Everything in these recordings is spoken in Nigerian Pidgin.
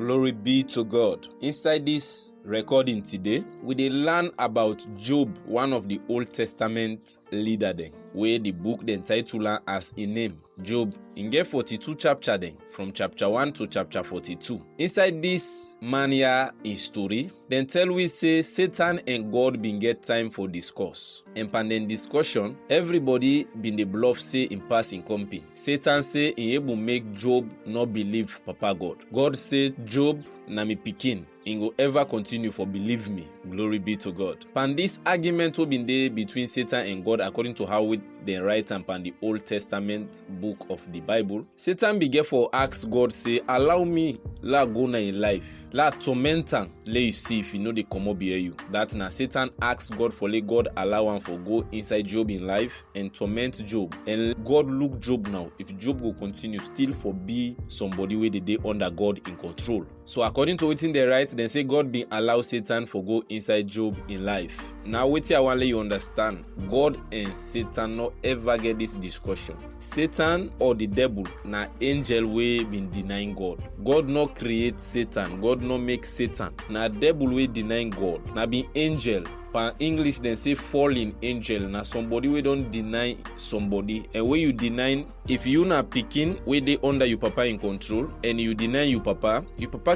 Glory be to God. Inside this recording today, we dey learn about Job, one of the Old Testament leader dem, where the book dem title am as a name, Job. In get 42 chapter dem, from chapter 1 to chapter 42. Inside this man here in story, dem tell we say Satan and God bin get time for discourse. And pan dem discussion, everybody bin dey bluff say im pass im company. Satan say im able make Job not believe Papa God. God say, Job na me pikin, im go ever continue for believe me. Glory be to God. Pan this argument wey bin dey between Satan and God, according to how dem write am pan the Old Testament book of the Bible, Satan begin for ask God say, allow me la go na in life, la torment am, let you see if you know dey comot behind you. That na Satan ask God for let God allow am for go inside Job in life and torment Job. And God look Job now, if Job go continue still for be somebody wey dey under God in control. So according to wetin they write, dem say God bin allow Satan for go inside Job in life. Now wetin I wan let you understand, God and Satan no ever get this discussion. Satan or the devil na angel wey been denying God. God no create Satan, God no make Satan. Na devil wey denying God, na be angel. Per English dem say fallen angel, na somebody wey don deny somebody. And when you deny, if you na pikin wey dey under your papa in control and you deny your papa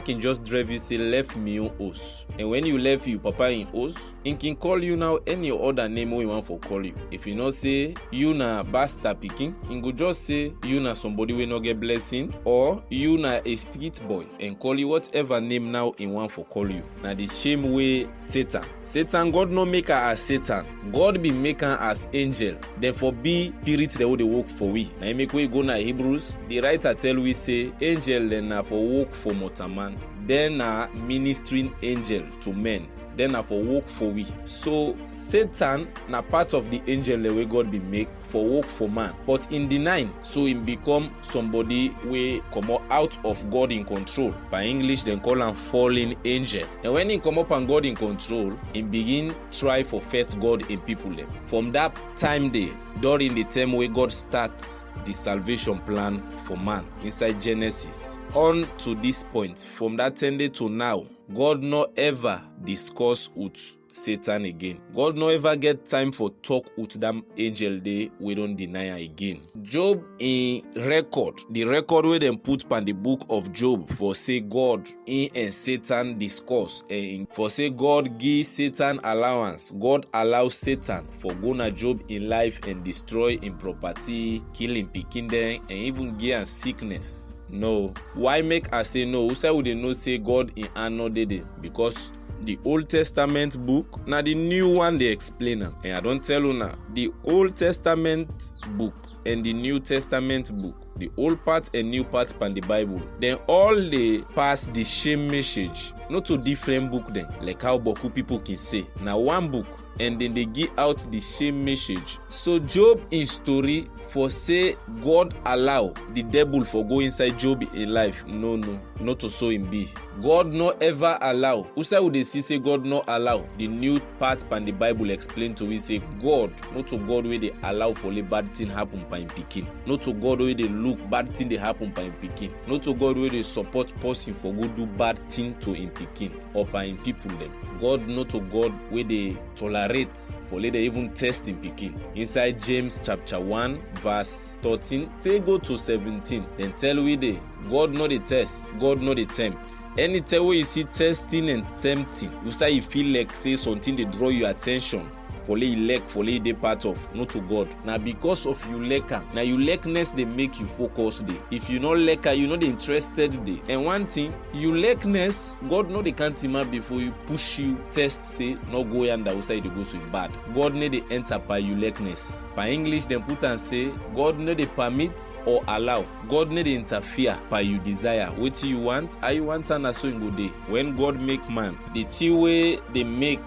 can just drive you say left me your house. And when you left your papa in house, he can call you now any other name wey you want for call you. If you not say you na bastard pikin, he go just say you na somebody wey no get blessing, or you na a street boy and call you whatever name now he want for call you. Na the same way Satan God no make her as Satan, God be make her as angel. Therefore be spirit the way they work for we. Now make we go na Hebrews, the writer tell we say angel then na for work for mortal man, then na ministering angel to men, then na for work for we. So Satan na part of the angel the way God be make for work for man, but in denying, so him become somebody wey come out of God in control. By English dem call am fallen angel. And when he come up and God in control, he begin try for fight God in people dem. From that time day, during the time where God starts the salvation plan for man inside Genesis, on to this point, from that 10 day to now, God no ever discuss with Satan again. God no ever get time for talk with them angel day we don't deny again. Job in record, the record where them put on the book of Job for say God in and Satan discuss, and for say God give Satan allowance. God allow Satan for go na Job in life and destroy in property, kill him pikin them, and even give him sickness. No. Why make I say no? Who say would they know say God in another day? Because the Old Testament book, now the new one they explain them. And I don't tell you now, the Old Testament book and the New Testament book, the old part and new part from the Bible, then all they pass the same message, not to different book then, like how Boku people can say. Now one book, and then they give out the same message. So Job in story for say God allow the devil for go inside Job in life. No, not to so him be. God no ever allow. Who say would they say God no allow? The new part pan the Bible explain to we say God, not to God where they allow for the bad thing happen by him picking. Not to God where they look bad thing they happen by him picking. Not to God where they support person for go do bad thing to him picking or by him people them. God not to God where they tolerate for later even test him picking. Inside James chapter 1 verse 13 they go to 17, then tell we they God know the test, God know the tempt. Anytime where you see testing and tempting, you say you feel like say something they draw your attention, for lay elect, for lay they part of, not to God. Now because of you lecker, now you lackness they make you focus day. If you not lecker, you know the interested day. And one thing, you lackness, God know they can't even before you push you, test say, no go and outside they go so bad. God need they enter by you lackness. By English, then put and say, God need they permit or allow. God need they interfere by you desire. What you want, I want and so in good day. When God make man, the thing way they make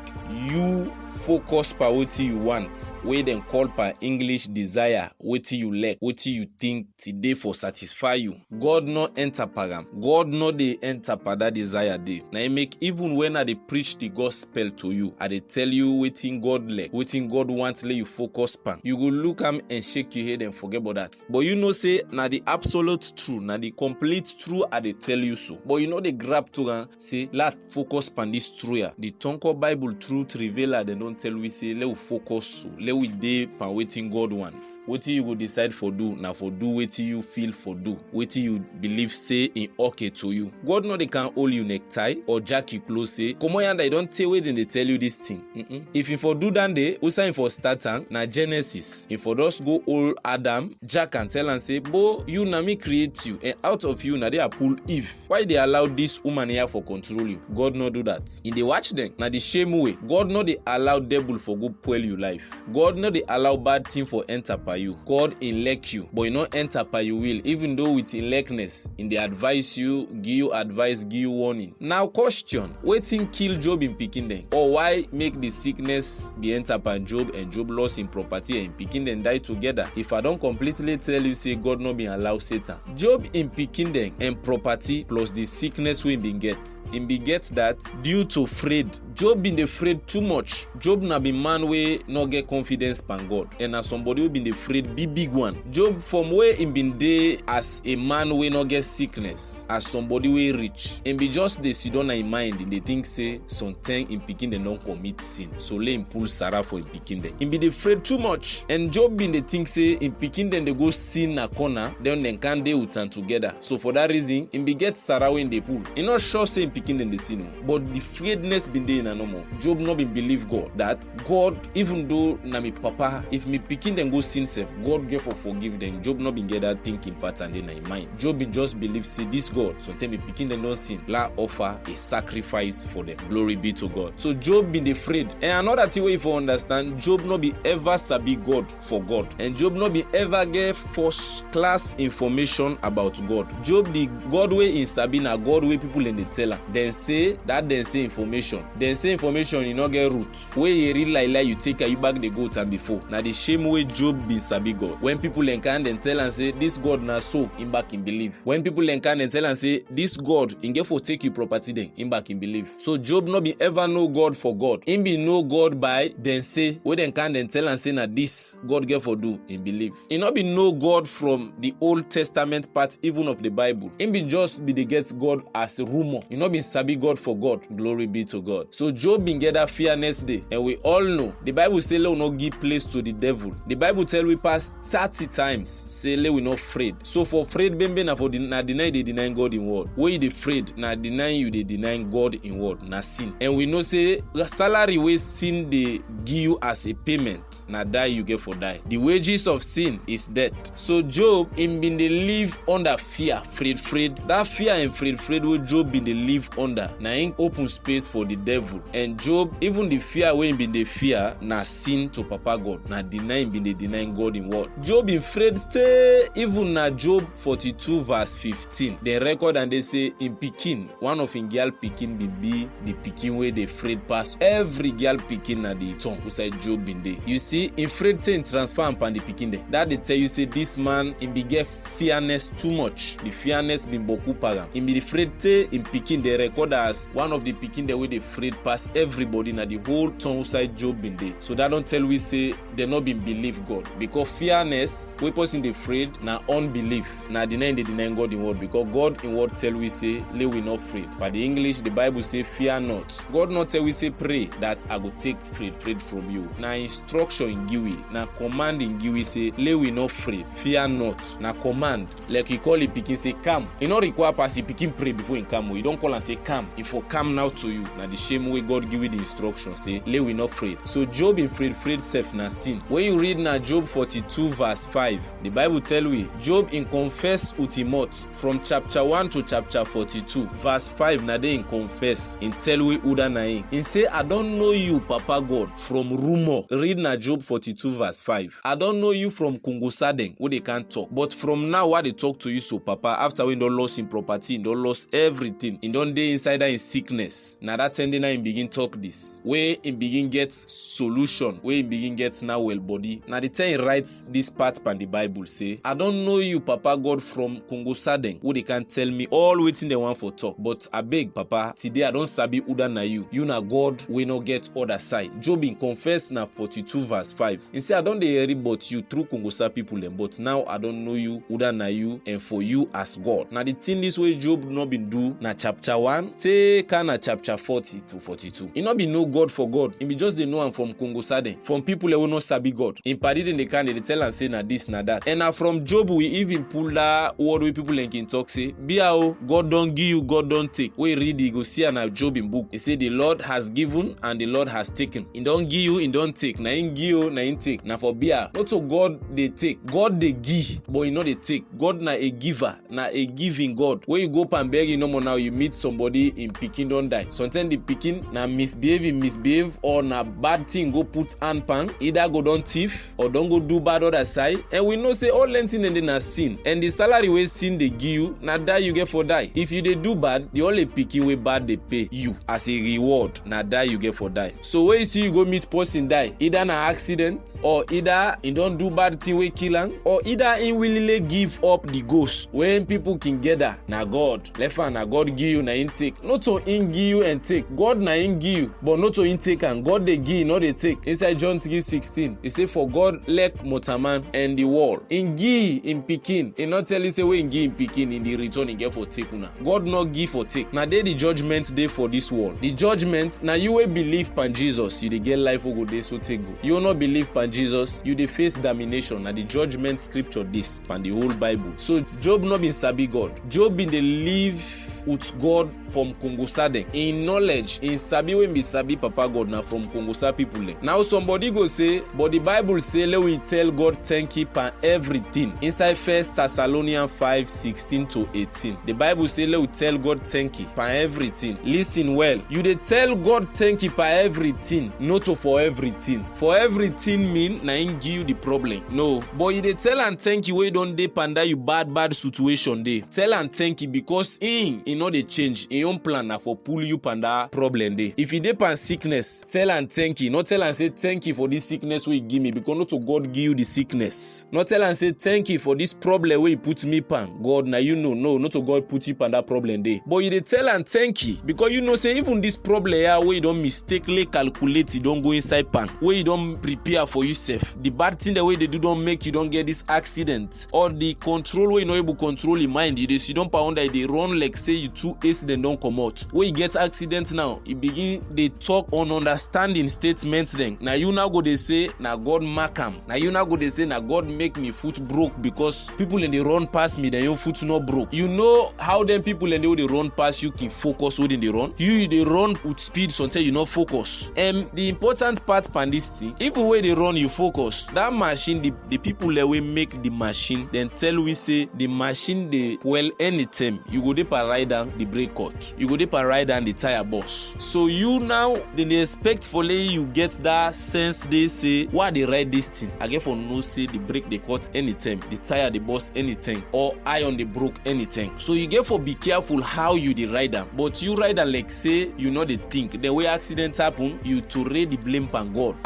you focus power wetin you want, wey dem call per English desire, wetin you like, wetin you think today for satisfy you. God no enter per am. God no dey enter per that desire dey. Na im make even when I dey preach the gospel to you, I dey tell you wetin God like, wetin God want let you focus pan. You go look am and shake your head and forget about that. But you know say na the absolute truth, na the complete truth I dey tell you so. But you know dey grab to am say let focus pan this truth here. The Tonko Bible truth revealer dem don tell we say let we focus so, let we dey pan wetin God wants. Wetin you go decide for do, na for do wetin you feel for do, wetin you believe say in okay to you. God no dey can hold you necktie or jack you close say comot yanda you don tell wetin dey tell you this thing. If you for do that day, who sign for start am na Genesis. If for just go hold Adam, jack and tell am say, "Bo, you na me create you, and out of you na dey I pull Eve. Why they allow this woman here for control you?" God no do that. In dey watch them, na the same way. God no dey allow devil for go spoil you life. God no dey allow bad thing for enter per you. God elect you, but you no enter per you will. Even though with electness, in dey advise you, give you advice, give you warning. Now question: wetin kill Job in pikin dem, or why make the sickness be enter per Job and Job lost in property and pikin dem die together? If I don't completely tell you say God no been allow Satan, Job in pikin dem and property plus the sickness we been get, him be get that due to afraid. Job been afraid too much. Job na be man wey no get confidence pan God, and na somebody who been afraid big one. Job from where him been dey as a man wey no get sickness, as somebody wey rich, him be just dey sit down in mind, and dey think say sometimes him pikin dem don commit sin, so let him pull Sarah for him pikin dem. Him be afraid too much, and Job been dey think say him pikin dem dey go sin na corner, then dem can dey with am together. So for that reason, him be get Sarah wey dey pull. He not sure say him pikin dem dey sin, but the afraidness been dey in a normal. Job no been believe God that God, even though na me papa, if me pikin dem go sin self, God get for forgive them. Job no been get that thinking pattern in him mind. Job been just believe say this God, so tell me pikin dem don't sin, la offer a sacrifice for them. Glory be to God. So Job been afraid. And another thing wey you understand, Job no be ever sabi God for God, and Job no be ever get first class information about God. Job the God way in sabi na God way people in the tell am. Then say that then say information. Then say information you no get root. Where you real lie you take you back the goat and before. Now the same way Job been sabi God. When people encounter and tell and say this God na so, in back in believe. When people encounter and tell and say this God in get for take you property then, in back in believe. So Job no be ever know God for God. Him be know God by then say where then can then tell and say na this God get for do in believe. He not be know God from the Old Testament part even of the Bible. Him be just be the get God as a rumor. He not be sabi God for God. Glory be to God. So Job been get that fearness day, and we all know the Bible say let we not give place to the devil. The Bible tell we past 30 times say let we not afraid. So for afraid bembe na for na deny they deny God in word. Where you dey afraid na deny you they deny God in word na sin. And we know say the salary way sin they give you as a payment na die you get for die. The wages of sin is death. So Job him been dey live under fear, afraid. That fear and afraid wey Job been dey live under na him open space for the devil. And Job, even the fear wey him been dey fear na sin to Papa God, na deny him been dey deny God in word. Job been afraid stay even na Job 42 verse 15. They record and they say in pikin, one of in girl pikin be the pikin wey dey afraid pass every girl pikin na the tongue beside Job been dey. You see, in afraid thing transfer upon the pikin there. That they tell you say this man him be get fearness too much. The fearness been boku param. Him be afraid say in pikin they record as one of the pikin there wey dey afraid pass everybody na the whole tongue side Job been dey. So that don't tell we say they not been believe God, because fearness we person dey afraid na unbelief, na deny God in word, because God in word tell we say lay we not afraid. But the English the Bible say fear not. God not tell we say pray that I go take afraid from you. Na instruction in give we, na command in give we say lay we not afraid, fear not. Na command like you call it pikin say come. You not require pass the pikin pray before you come. You don't call and say come. If you come now to you, na the same way God give you the instruction say lay we not afraid. So Job in afraid self na sin. When you read na Job 42 verse 5, the Bible tell we Job in confess with him mouth from chapter 1 to chapter 42 verse 5 na they in confess in tell we uda na in say I don't know you Papa God from rumor. Read na Job 42 verse 5. I don't know you from Kungusadeng where they can't talk, but from now what they talk to you so Papa after we don't lost in property, don't lost everything, in don't day inside in sickness. Now that tending him begin talk this, where him begin get solution, where him begin get now well body. Now the time he writes this part pan the Bible say, I don't know you, Papa God, from Congo Sadeng, who they can tell me all waiting they want for talk. But I beg, Papa, today I don't sabi uda na you. You na God, we no get other side. Job in confess na 42 verse 5. He say, I don't hear about you through Congo Sa people, but now I don't know you, uda na you, and for you as God. Now the thing this way Job not been do na chapter 1, take na chapter 40 to 42. He not be no God for God. He be just they know him from Congo Sadeng, from people who no sabi God. In party in the can they tell and say na this, na that. And now from Job we even pull that word where people can talk say, Biao, God don't give you, God don't take. We read it, go see and Job in book. He say the Lord has given and the Lord has taken. He don't give you, he don't take. Na in give you, na in take. Now for Bia, not so God they take. God they give, but he not they take. God na a giver, na a giving God. When you go up and beg, you know more now you meet somebody in Peking don't die. Sometimes the Peking na misbehave or na bad thing go put hand pan. Either go don't thief or don't go do bad other side. And we know say all lentin and then a sin. And the salary we sin they give you, na die you get for die. If you they do bad, the only Peking way bad they pay you as a reward. Na die you get for die. So when you see you go meet person die, either na accident or either he don't do bad thing we kill him, or either he willingly give up the ghost. When people can gather, na God. Left hand na God give you na intake. Not to in give you and take. God na in give you, but not to intake and God they give, not they take. Inside John 3:16, he say for God let Motaman and the world. In give in Peking. He not tell you say we in give in Peking in the return in get for take una. God not give for take. Now they the judgment day for this world. The judgment, now you will believe pan Jesus, you they get life go day so take go. You will not believe pan Jesus, you they face damnation. Now the judgment scripture this pan the whole Bible. So Job not been sabi God. Job been the live with God from Congo Sadeng. In knowledge, in sabi when be sabi Papa God na from Congo Sa people. Now somebody go say, but the Bible say let we tell God thank you for everything. Inside 1 Thessalonians 5:16 to 18. The Bible say let we tell God thank you for everything. Listen well. You dey tell God thank you for everything, not for everything. For everything mean na him give you the problem. No. But you dey tell and thank you wey don dey panda you bad situation dey. Tell and thank you because he know they change. In your plan na for pull you panda problem dey. If you dey pan sickness, tell and thank you. Not tell and say thank you for this sickness wey you give me because not to God give you the sickness. Not tell and say thank you for this problem wey you put me pan. God na you know. No, not to God put you pan that problem dey. But you dey tell and thank you because you know say even this problem here where you don't mistakenly calculate, you don't go inside pan. Where you don't prepare for yourself. The bad thing the way they do don't make you don't get this accident. Or the control where you not able to control your mind. You don't pound that they run like say you two accident don't come out. When you get accident now, you begin they talk on understanding statements then. Now you now go they say now God mark am. Now you now go they say now God make me foot broke because people in the run past me then your foot not broke. You know how them people in the way they run past you can focus within the run. You they run with speed so until you not focus. And the important part pan this thing, if way they run you focus, that machine the people that will make the machine then tell we say the machine they well anytime you go they ride down the brake cut, you go dey ride down the tire boss. So you now they expect for you get that sense they say why they ride this thing. I get for no say the brake they cut anytime, the tire the boss anything, or iron they broke anything. So you get for be careful how you the ride them. But you ride and like say you know they think the way accident happen, you to raise the blame pan God.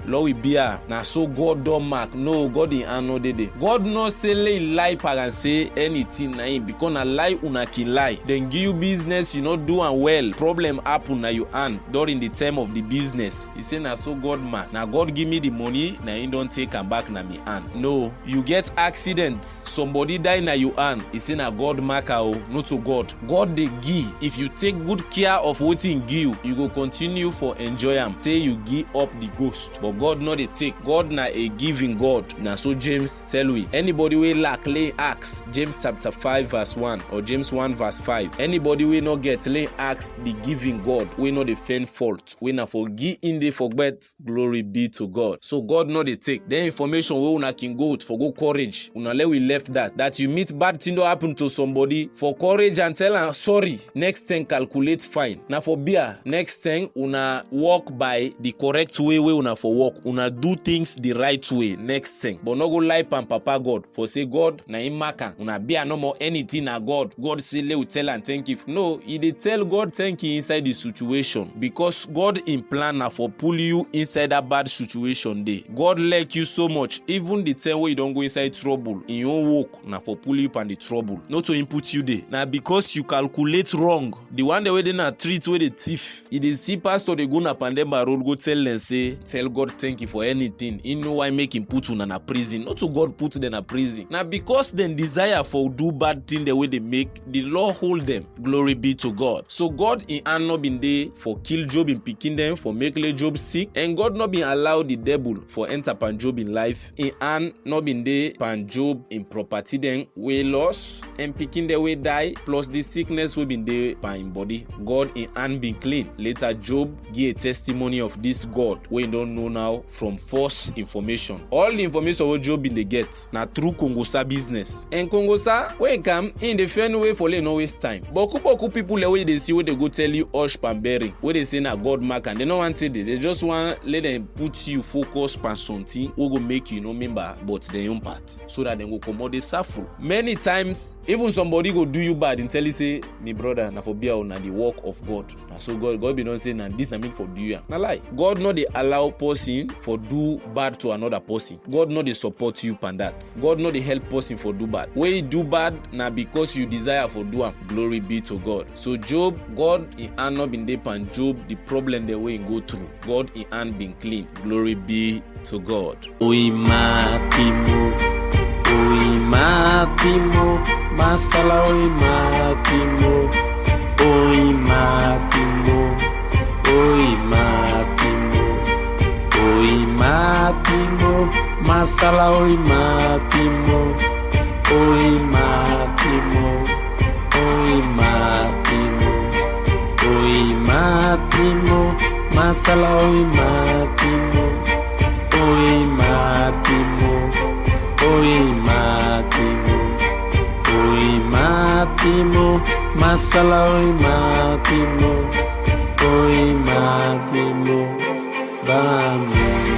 Lord we be now so God don't mark. No, God in ano de. God no say lay lie and say anything na him because na lie una can lie. Then give you business you not doing well, problem happen na you earn during the time of the business. He say na so God man. Now God give me the money, na he don't take am back na me earn. No, you get accident, somebody die na you earn. He say na God mark not to God. God they give. If you take good care of what he give, you go continue for enjoy am till you give up the ghost. But God not they take. God na a giving God. Na so James tell we. Anybody we lack lay ask. James chapter 5 verse 1 or James 1 verse 5. Anybody we not get lay ask the giving God. We not defend fault. We not forgive in the forget. Glory be to God. So God not they take. The information we una can go for go courage. Una let we left that you meet bad thing don't happen to somebody for courage and tell her sorry. Next thing calculate fine. Now for beer next thing una walk by the correct way una for walk. Una do things the right way. Next thing. But no go lie pan Papa God for say God na him maka. Una beer no more anything na God. God say let we tell and thank you. No, you dey tell God thank you inside the situation, because God in plan na for pull you inside that bad situation dey. God like you so much, even the time wey you don go inside trouble in your own work na for pull you up and the trouble, not to input you there. Na because you calculate wrong. The one wey dey na treat wey dey thief, e dey see pastor dey go na pandemba road go tell them say tell God thank you for anything. He know why make him put una na prison, not to God put them na prison. Na because dem desire for do bad thing the way they make, the law hold them. Glory be to God. So God in hand not been there for kill Job in picking them, for make Job sick, and God not been allow the devil for enter pan Job in life. In hand not been there pan Job in property then way loss, and picking the way die, plus the sickness we been there pan in body. God in hand been clean. Later Job give a testimony of this God we don't know now from false information. All the information what Job been they get na through Kongosa business, and Kongosa when come in the fair way for no waste time. Boku people the way they see what they go tell you Osh Pamberi, where they say na God mark, and they don't want it. They just want let them put you focus on something who go make you no member but their own part, so that they go commode the suffer. Many times even somebody go do you bad and tell you say me brother na for be on the work of God. Na so God be don't say na this na mean for do you. Na lie. God not they allow person for do bad to another person. God not they support you pan that. God not they help person for do bad. When you do bad na because you desire for do am. Glory be to God. So Job, God in hand not been there pan Job the problem the way he go through. God in hand been clean. Glory be to God. Oimatimo, masala oimatimo, masala oimatimo, masala oimatimo, masala oimatimo, bami.